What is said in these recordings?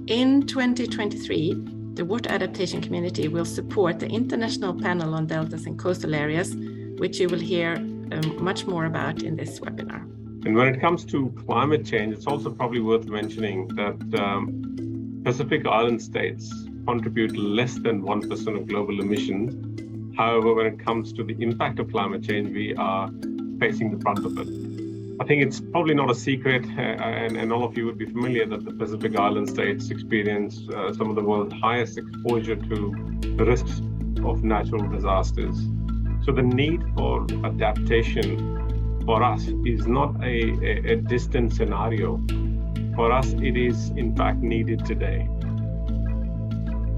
In 2023, the Water Adaptation Community will support the International Panel on Deltas and Coastal Areas, which you will hear much more about in this webinar. And when it comes to climate change, it's also probably worth mentioning that Pacific Island states contribute less than 1% of global emissions. However, when it comes to the impact of climate change, we are facing the brunt of it. I think it's probably not a secret, and all of you would be familiar, that the Pacific Island states experience some of the world's highest exposure to the risks of natural disasters. So the need for adaptation for us is not a distant scenario. For us, it is in fact needed today.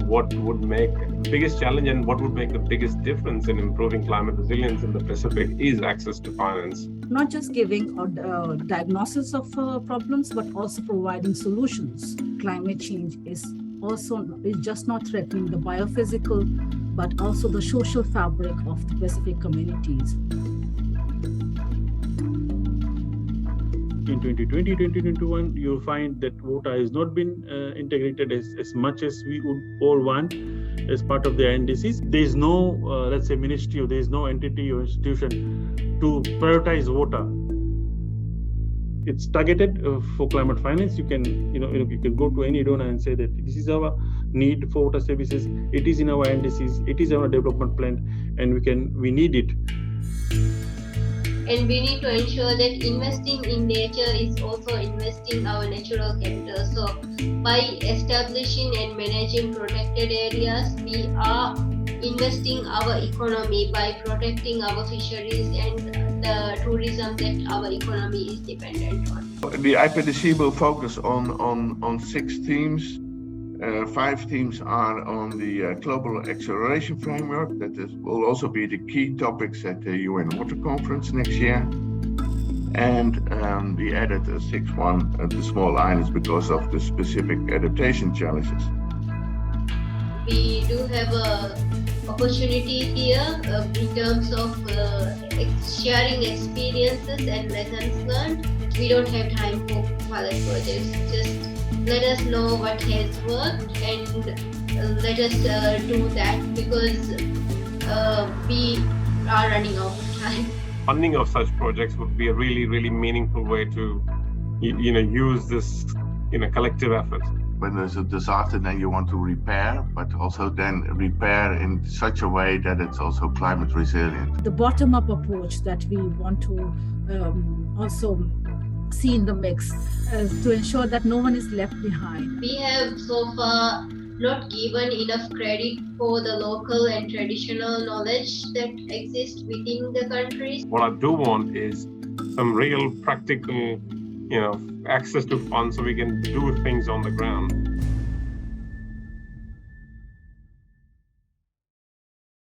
What would make the biggest challenge and what would make the biggest difference in improving climate resilience in the Pacific is access to finance. Not just giving a diagnosis of problems, but also providing solutions. Climate change is just not threatening the biophysical, but also the social fabric of the Pacific communities. In 2020, 2021, you'll find that water has not been integrated as much as we would all want as part of the NDCs. There is no, let's say, ministry, or there is no entity or institution to prioritize water. It's targeted for climate finance. You can, you can go to any donor and say that this is our need for water services. It is in our NDCs. It is our development plan, and we need it. And we need to ensure that investing in nature is also investing our natural capital. So by establishing and managing protected areas, we are investing our economy by protecting our fisheries and the tourism that our economy is dependent on. The IPDC will focus on 6 themes. 5 themes are on the Global Acceleration Framework. That will also be the key topics at the UN Water Conference next year. And we added a 6th one, the small islands, because of the specific adaptation challenges. We do have an opportunity here in terms of sharing experiences and lessons learned. We don't have time for pilot projects. Just let us know what has worked and let us do that, because we are running out of time. Funding of such projects would be a really, really meaningful way to, use this, collective effort. When there's a disaster, then you want to repair, but also then repair in such a way that it's also climate resilient. The bottom-up approach that we want to also see in the mix to ensure that no one is left behind. We have so far not given enough credit for the local and traditional knowledge that exists within the countries. What I do want is some real practical, access to funds so we can do things on the ground.